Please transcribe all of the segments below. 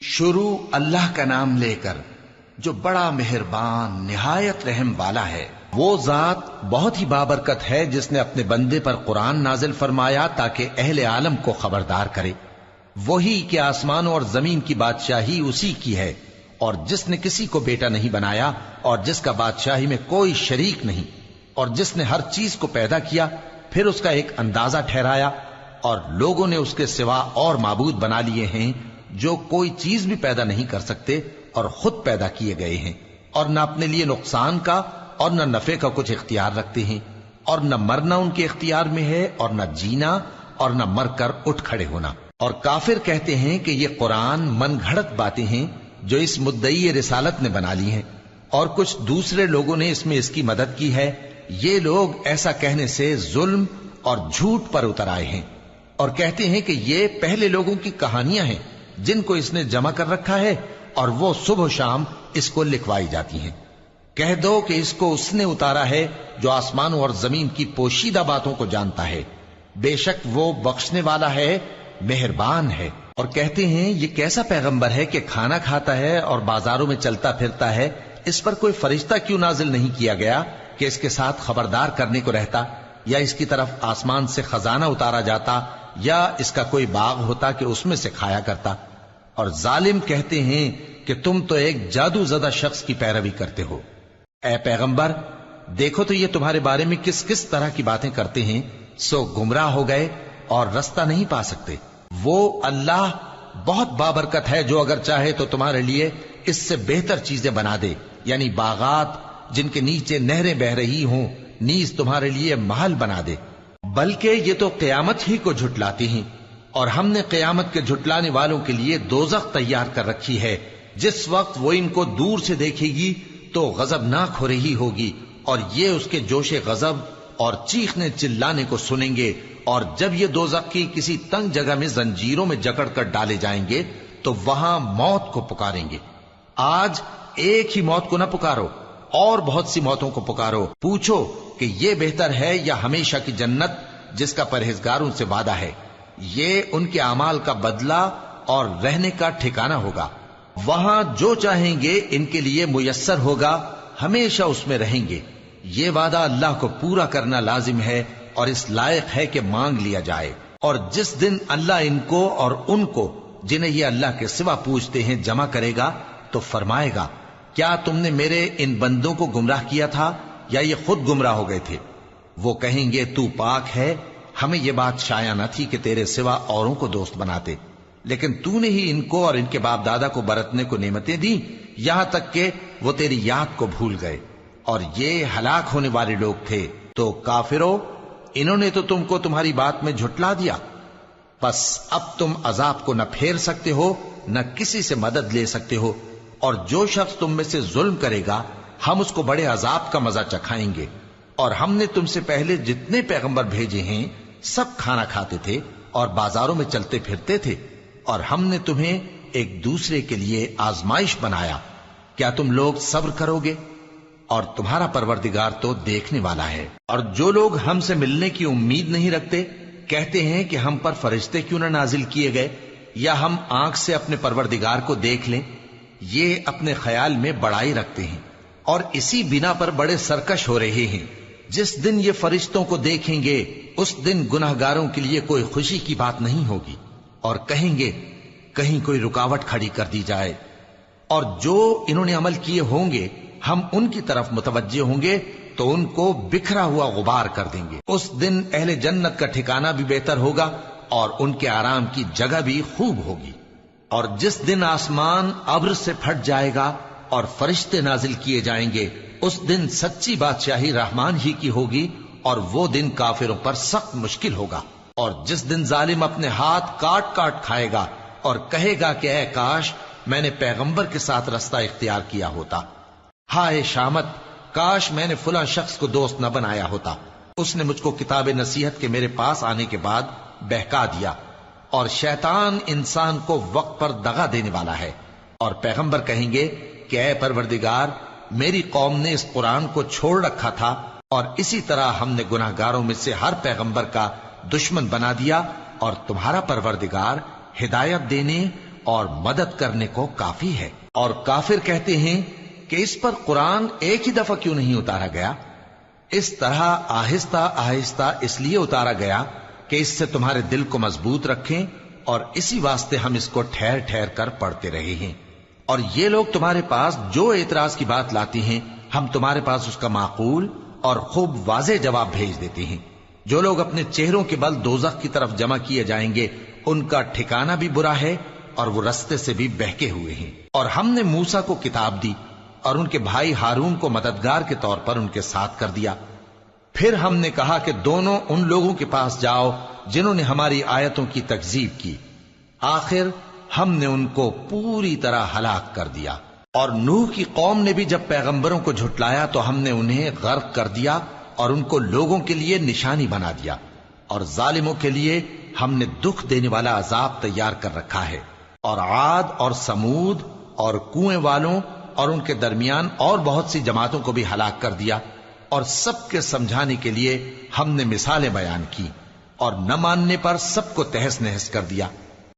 شروع اللہ کا نام لے کر جو بڑا مہربان نہایت رحم والا ہے۔ وہ ذات بہت ہی بابرکت ہے جس نے اپنے بندے پر قرآن نازل فرمایا تاکہ اہل عالم کو خبردار کرے۔ وہی کہ آسمانوں اور زمین کی بادشاہی اسی کی ہے، اور جس نے کسی کو بیٹا نہیں بنایا اور جس کا بادشاہی میں کوئی شریک نہیں، اور جس نے ہر چیز کو پیدا کیا پھر اس کا ایک اندازہ ٹھہرایا، اور لوگوں نے اس کے سوا اور معبود بنا لیے ہیں جو کوئی چیز بھی پیدا نہیں کر سکتے اور خود پیدا کیے گئے ہیں، اور نہ اپنے لیے نقصان کا اور نہ نفع کا کچھ اختیار رکھتے ہیں، اور نہ مرنا ان کے اختیار میں ہے اور نہ جینا اور نہ مر کر اٹھ کھڑے ہونا۔ اور کافر کہتے ہیں کہ یہ قرآن من گھڑت باتیں ہیں جو اس مدعی رسالت نے بنا لی ہیں، اور کچھ دوسرے لوگوں نے اس میں اس کی مدد کی ہے۔ یہ لوگ ایسا کہنے سے ظلم اور جھوٹ پر اتر آئے ہیں، اور کہتے ہیں کہ یہ پہلے لوگوں کی کہانیاں ہیں جن کو اس نے جمع کر رکھا ہے، اور وہ صبح و شام اس کو لکھوائی جاتی ہیں۔ کہہ دو کہ اس کو اس نے اتارا ہے جو آسمانوں اور زمین کی پوشیدہ باتوں کو جانتا ہے، بے شک وہ بخشنے والا ہے، مہربان ہے۔ اور کہتے ہیں یہ کیسا پیغمبر ہے کہ کھانا کھاتا ہے اور بازاروں میں چلتا پھرتا ہے، اس پر کوئی فرشتہ کیوں نازل نہیں کیا گیا کہ اس کے ساتھ خبردار کرنے کو رہتا، یا اس کی طرف آسمان سے خزانہ اتارا جاتا، یا اس کا کوئی باغ ہوتا کہ اس میں سے کھایا کرتا۔ اور ظالم کہتے ہیں کہ تم تو ایک جادو زدہ شخص کی پیروی کرتے ہو۔ اے پیغمبر دیکھو تو یہ تمہارے بارے میں کس کس طرح کی باتیں کرتے ہیں، سو گمراہ ہو گئے اور رستہ نہیں پا سکتے۔ وہ اللہ بہت بابرکت ہے جو اگر چاہے تو تمہارے لیے اس سے بہتر چیزیں بنا دے، یعنی باغات جن کے نیچے نہریں بہ رہی ہوں، نیز تمہارے لیے محل بنا دے۔ بلکہ یہ تو قیامت ہی کو جھٹلاتی ہیں، اور ہم نے قیامت کے جھٹلانے والوں کے لیے دوزخ تیار کر رکھی ہے، جس وقت وہ ان کو دور سے دیکھے گی تو غضبناک ہو رہی ہوگی، اور یہ اس کے جوش غضب اور چیخنے چلانے کو سنیں گے۔ اور جب یہ دوزخ کی کسی تنگ جگہ میں زنجیروں میں جکڑ کر ڈالے جائیں گے تو وہاں موت کو پکاریں گے۔ آج ایک ہی موت کو نہ پکارو، اور بہت سی موتوں کو پکارو، پوچھو کہ یہ بہتر ہے یا ہمیشہ کی جنت جس کا پرہیزگاروں سے وعدہ ہے۔ یہ ان کے اعمال کا بدلہ اور رہنے کا ٹھکانہ ہوگا، وہاں جو چاہیں گے ان کے لیے میسر ہوگا، ہمیشہ اس میں رہیں گے۔ یہ وعدہ اللہ کو پورا کرنا لازم ہے اور اس لائق ہے کہ مانگ لیا جائے۔ اور جس دن اللہ ان کو اور ان کو جنہیں یہ اللہ کے سوا پوچھتے ہیں جمع کرے گا تو فرمائے گا، کیا تم نے میرے ان بندوں کو گمراہ کیا تھا یا یہ خود گمراہ ہو گئے تھے؟ وہ کہیں گے تو پاک ہے، ہمیں یہ بات شایع نہ تھی کہ تیرے سوا اوروں کو دوست بناتے، لیکن تو نے ہی ان کو اور ان کے باپ دادا کو برتنے کو نعمتیں دی، یہاں تک کہ وہ تیری یاد کو بھول گئے، اور یہ ہلاک ہونے والے لوگ تھے۔ تو کافرو، انہوں نے تو تم کو تمہاری بات میں جھٹلا دیا، بس اب تم عذاب کو نہ پھیر سکتے ہو نہ کسی سے مدد لے سکتے ہو، اور جو شخص تم میں سے ظلم کرے گا ہم اس کو بڑے عذاب کا مزہ چکھائیں گے۔ اور ہم نے تم سے پہلے جتنے پیغمبر بھیجے ہیں سب کھانا کھاتے تھے اور بازاروں میں چلتے پھرتے تھے، اور ہم نے تمہیں ایک دوسرے کے لیے آزمائش بنایا، کیا تم لوگ صبر کرو گے؟ اور تمہارا پروردگار تو دیکھنے والا ہے۔ اور جو لوگ ہم سے ملنے کی امید نہیں رکھتے کہتے ہیں کہ ہم پر فرشتے کیوں نہ نازل کیے گئے، یا ہم آنکھ سے اپنے پروردگار کو دیکھ لیں۔ یہ اپنے خیال میں بڑائی رکھتے ہیں اور اسی بنا پر بڑے سرکش ہو رہے ہیں۔ جس دن یہ فرشتوں کو دیکھیں گے اس دن گناہگاروں کے لیے کوئی خوشی کی بات نہیں ہوگی، اور کہیں گے کہیں کوئی رکاوٹ کھڑی کر دی جائے۔ اور جو انہوں نے عمل کیے ہوں گے ہم ان کی طرف متوجہ ہوں گے تو ان کو بکھرا ہوا غبار کر دیں گے۔ اس دن اہل جنت کا ٹھکانہ بھی بہتر ہوگا اور ان کے آرام کی جگہ بھی خوب ہوگی۔ اور جس دن آسمان ابر سے پھٹ جائے گا اور فرشتے نازل کیے جائیں گے، اس دن سچی بادشاہی رحمان ہی کی ہوگی، اور وہ دن کافروں پر سخت مشکل ہوگا۔ اور جس دن ظالم اپنے ہاتھ کاٹ کاٹ کھائے گا اور کہے گا کہ اے کاش میں نے پیغمبر کے ساتھ رستہ اختیار کیا ہوتا، ہائے شامت، کاش میں نے فلاں شخص کو دوست نہ بنایا ہوتا، اس نے مجھ کو کتاب نصیحت کے میرے پاس آنے کے بعد بہکا دیا۔ اور شیطان انسان کو وقت پر دغا دینے والا ہے۔ اور پیغمبر کہیں گے کہ اے پروردگار، میری قوم نے اس قرآن کو چھوڑ رکھا تھا، اور اسی طرح ہم نے گناہگاروں میں سے ہر پیغمبر کا دشمن بنا دیا، اور تمہارا پروردگار ہدایت دینے اور مدد کرنے کو کافی ہے۔ اور کافر کہتے ہیں کہ اس پر قرآن ایک ہی دفعہ کیوں نہیں اتارا گیا؟ اس طرح آہستہ آہستہ اس لیے اتارا گیا کہ اس سے تمہارے دل کو مضبوط رکھیں، اور اسی واسطے ہم اس کو ٹھہر ٹھہر کر پڑھتے رہے ہیں۔ اور یہ لوگ تمہارے پاس جو اعتراض کی بات لاتی ہیں، ہم تمہارے پاس اس کا معقول اور خوب واضح جواب بھیج دیتے ہیں۔ جو لوگ اپنے چہروں کے بل دوزخ کی طرف جمع کیے جائیں گے، ان کا ٹھکانہ بھی برا ہے اور وہ رستے سے بھی بہکے ہوئے ہیں۔ اور ہم نے موسیٰ کو کتاب دی اور ان کے بھائی ہارون کو مددگار کے طور پر ان کے ساتھ کر دیا۔ پھر ہم نے کہا کہ دونوں ان لوگوں کے پاس جاؤ جنہوں نے ہماری آیتوں کی تکذیب کی۔ آخر ہم نے ان کو پوری طرح ہلاک کر دیا۔ اور نوح کی قوم نے بھی جب پیغمبروں کو جھٹلایا تو ہم نے انہیں غرق کر دیا اور ان کو لوگوں کے لیے نشانی بنا دیا، اور ظالموں کے لیے ہم نے دکھ دینے والا عذاب تیار کر رکھا ہے۔ اور عاد اور سمود اور کنویں والوں اور ان کے درمیان اور بہت سی جماعتوں کو بھی ہلاک کر دیا، اور سب کے سمجھانے کے لیے ہم نے مثالیں بیان کی، اور نہ ماننے پر سب کو تہس نہس کر دیا۔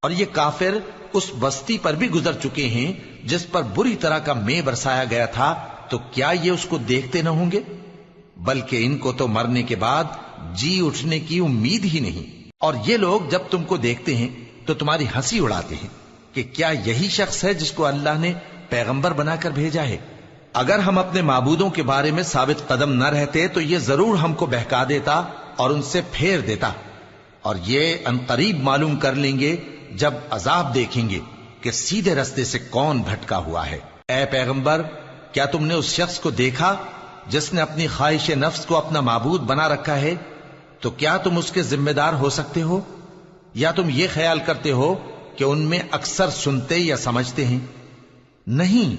اور یہ کافر اس بستی پر بھی گزر چکے ہیں جس پر بری طرح کا مے برسایا گیا تھا، تو کیا یہ اس کو دیکھتے نہ ہوں گے؟ بلکہ ان کو تو مرنے کے بعد جی اٹھنے کی امید ہی نہیں۔ اور یہ لوگ جب تم کو دیکھتے ہیں تو تمہاری ہنسی اڑاتے ہیں کہ کیا یہی شخص ہے جس کو اللہ نے پیغمبر بنا کر بھیجا ہے؟ اگر ہم اپنے معبودوں کے بارے میں ثابت قدم نہ رہتے تو یہ ضرور ہم کو بہکا دیتا اور ان سے پھیر دیتا، اور یہ انقریب معلوم کر لیں گے جب عذاب دیکھیں گے کہ سیدھے رستے سے کون بھٹکا ہوا ہے۔ اے پیغمبر، کیا تم نے اس شخص کو دیکھا جس نے اپنی خواہش نفس کو اپنا معبود بنا رکھا ہے؟ تو کیا تم اس کے ذمہ دار ہو سکتے ہو؟ یا تم یہ خیال کرتے ہو کہ ان میں اکثر سنتے یا سمجھتے ہیں؟ نہیں،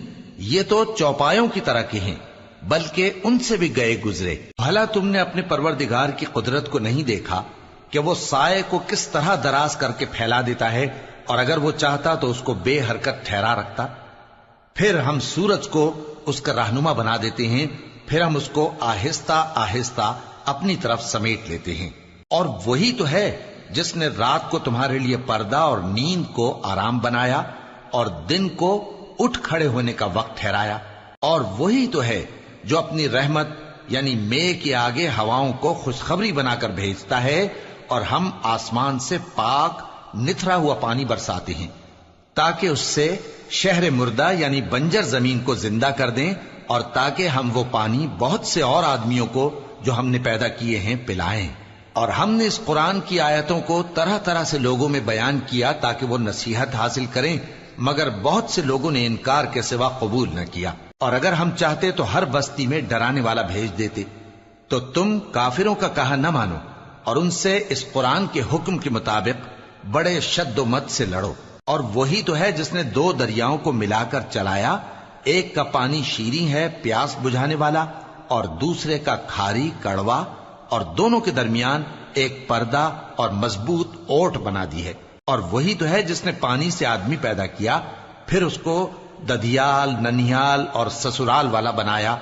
یہ تو چوپایوں کی طرح کے ہیں، بلکہ ان سے بھی گئے گزرے۔ بھلا تم نے اپنے پروردگار کی قدرت کو نہیں دیکھا کہ وہ سائے کو کس طرح دراز کر کے پھیلا دیتا ہے، اور اگر وہ چاہتا تو اس کو بے حرکت ٹھہرا رکھتا؟ پھر ہم سورج کو اس کا رہنما بنا دیتے ہیں، پھر ہم اس کو آہستہ آہستہ اپنی طرف سمیٹ لیتے ہیں۔ اور وہی تو ہے جس نے رات کو تمہارے لیے پردہ اور نیند کو آرام بنایا اور دن کو اٹھ کھڑے ہونے کا وقت ٹھہرایا۔ اور وہی تو ہے جو اپنی رحمت یعنی مے کے آگے ہواؤں کو خوشخبری بنا کر بھیجتا ہے، اور ہم آسمان سے پاک نتھرا ہوا پانی برساتے ہیں تاکہ اس سے شہر مردہ یعنی بنجر زمین کو زندہ کر دیں، اور تاکہ ہم وہ پانی بہت سے اور آدمیوں کو جو ہم نے پیدا کیے ہیں پلائیں۔ اور ہم نے اس قرآن کی آیتوں کو طرح طرح سے لوگوں میں بیان کیا تاکہ وہ نصیحت حاصل کریں، مگر بہت سے لوگوں نے انکار کے سوا قبول نہ کیا۔ اور اگر ہم چاہتے تو ہر بستی میں ڈرانے والا بھیج دیتے، تو تم کافروں کا کہا نہ مانو اور ان سے اس قرآن کے حکم کے مطابق بڑے شد و مت سے لڑو۔ اور وہی تو ہے جس نے دو دریاؤں کو ملا کر چلایا، ایک کا پانی شیریں ہے پیاس بجھانے والا، اور دوسرے کا کھاری کڑوا، اور دونوں کے درمیان ایک پردہ اور مضبوط اوٹ بنا دی ہے۔ اور وہی تو ہے جس نے پانی سے آدمی پیدا کیا، پھر اس کو ددھیال، ننھیال اور سسرال والا بنایا،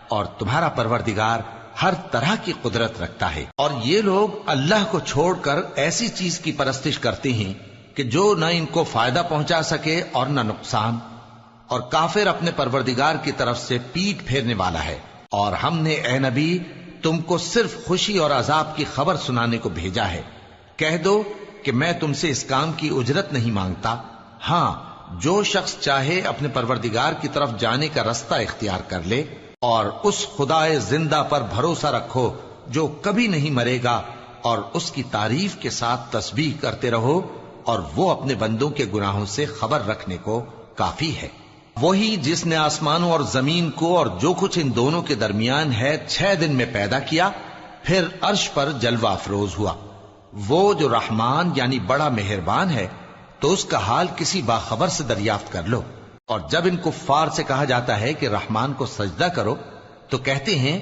اور تمہارا پروردگار ہر طرح کی قدرت رکھتا ہے۔ اور یہ لوگ اللہ کو چھوڑ کر ایسی چیز کی پرستش کرتے ہیں کہ جو نہ ان کو فائدہ پہنچا سکے اور نہ نقصان، اور کافر اپنے پروردگار کی طرف سے پیٹ پھیرنے والا ہے۔ اور ہم نے اے نبی تم کو صرف خوشی اور عذاب کی خبر سنانے کو بھیجا ہے۔ کہہ دو کہ میں تم سے اس کام کی اجرت نہیں مانگتا، ہاں جو شخص چاہے اپنے پروردگار کی طرف جانے کا رستہ اختیار کر لے، اور اس خدائے زندہ پر بھروسہ رکھو جو کبھی نہیں مرے گا، اور اس کی تعریف کے ساتھ تسبیح کرتے رہو، اور وہ اپنے بندوں کے گناہوں سے خبر رکھنے کو کافی ہے۔ وہی جس نے آسمانوں اور زمین کو اور جو کچھ ان دونوں کے درمیان ہے 6 دن میں پیدا کیا، پھر عرش پر جلوہ افروز ہوا۔ وہ جو رحمان یعنی بڑا مہربان ہے، تو اس کا حال کسی باخبر سے دریافت کر لو۔ اور جب ان کفار سے کہا جاتا ہے کہ رحمان کو سجدہ کرو، تو کہتے ہیں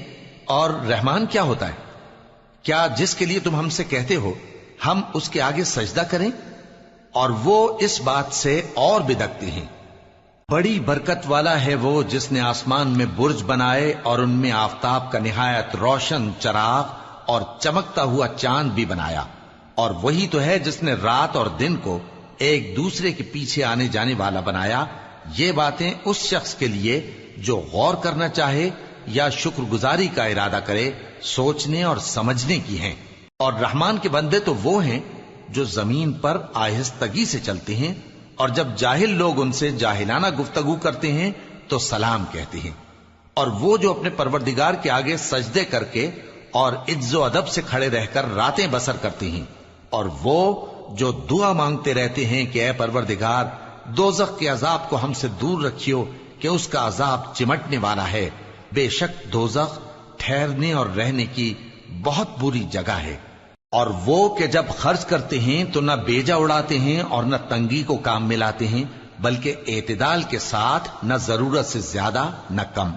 اور رحمان کیا ہوتا ہے؟ کیا جس کے لیے تم ہم سے کہتے ہو ہم اس کے آگے سجدہ کریں؟ اور وہ اس بات سے اور بدکتے ہیں۔ بڑی برکت والا ہے وہ جس نے آسمان میں برج بنائے اور ان میں آفتاب کا نہایت روشن چراغ اور چمکتا ہوا چاند بھی بنایا۔ اور وہی تو ہے جس نے رات اور دن کو ایک دوسرے کے پیچھے آنے جانے والا بنایا، یہ باتیں اس شخص کے لیے جو غور کرنا چاہے یا شکر گزاری کا ارادہ کرے سوچنے اور سمجھنے کی ہیں۔ اور رحمان کے بندے تو وہ ہیں جو زمین پر آہستگی سے چلتے ہیں، اور جب جاہل لوگ ان سے جاہلانہ گفتگو کرتے ہیں تو سلام کہتے ہیں۔ اور وہ جو اپنے پروردگار کے آگے سجدے کر کے اور عز و ادب سے کھڑے رہ کر راتیں بسر کرتے ہیں، اور وہ جو دعا مانگتے رہتے ہیں کہ اے پروردگار دوزخ کے عذاب کو ہم سے دور رکھیو کہ اس کا عذاب چمٹنے والا ہے، بے شک دوزخ ٹھہرنے اور رہنے کی بہت بری جگہ ہے۔ اور وہ کہ جب خرچ کرتے ہیں تو نہ بیجا اڑاتے ہیں اور نہ تنگی کو کام میں لاتے ہیں، بلکہ اعتدال کے ساتھ، نہ ضرورت سے زیادہ نہ کم۔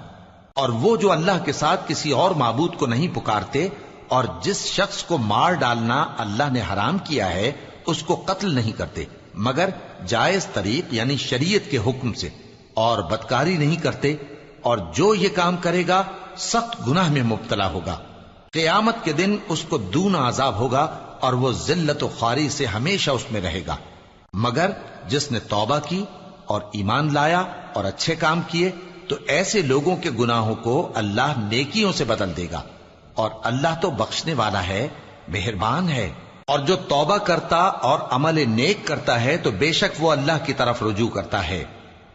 اور وہ جو اللہ کے ساتھ کسی اور معبود کو نہیں پکارتے، اور جس شخص کو مار ڈالنا اللہ نے حرام کیا ہے اس کو قتل نہیں کرتے مگر جائز طریق یعنی شریعت کے حکم سے، اور بدکاری نہیں کرتے، اور جو یہ کام کرے گا سخت گناہ میں مبتلا ہوگا۔ قیامت کے دن اس کو دونا عذاب ہوگا اور وہ ذلت و خواری سے ہمیشہ اس میں رہے گا، مگر جس نے توبہ کی اور ایمان لایا اور اچھے کام کیے تو ایسے لوگوں کے گناہوں کو اللہ نیکیوں سے بدل دے گا، اور اللہ تو بخشنے والا ہے، مہربان ہے۔ اور جو توبہ کرتا اور عمل نیک کرتا ہے تو بے شک وہ اللہ کی طرف رجوع کرتا ہے۔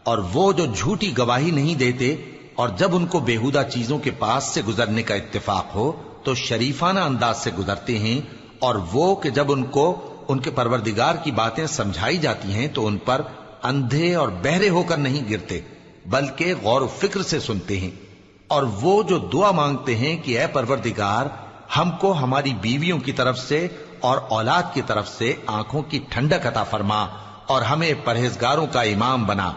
اور وہ جو جھوٹی گواہی نہیں دیتے اور جب ان کو بیہودہ چیزوں کے پاس سے گزرنے کا اتفاق ہو تو شریفانہ انداز سے گزرتے ہیں، اور وہ کہ جب ان کو ان کے پروردگار کی باتیں سمجھائی جاتی ہیں تو ان پر اندھے اور بہرے ہو کر نہیں گرتے بلکہ غور و فکر سے سنتے ہیں۔ اور وہ جو دعا مانگتے ہیں کہ اے پروردگار ہم کو ہماری بیویوں کی طرف سے اور اولاد کی طرف سے آنکھوں کی ٹھنڈک عطا فرما اور ہمیں پرہیزگاروں کا امام بنا،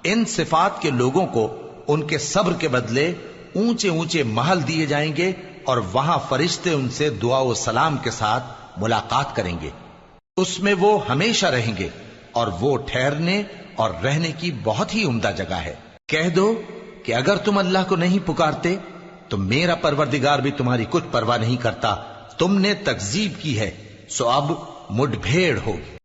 ان صفات کے لوگوں کو ان کے صبر کے بدلے اونچے اونچے محل دیے جائیں گے، اور وہاں فرشتے ان سے دعا و سلام کے ساتھ ملاقات کریں گے، اس میں وہ ہمیشہ رہیں گے، اور وہ ٹھہرنے اور رہنے کی بہت ہی عمدہ جگہ ہے۔ کہہ دو کہ اگر تم اللہ کو نہیں پکارتے تو میرا پروردگار بھی تمہاری کچھ پرواہ نہیں کرتا، تم نے تکذیب کی ہے سو اب مڈ بھیڑ ہوگی۔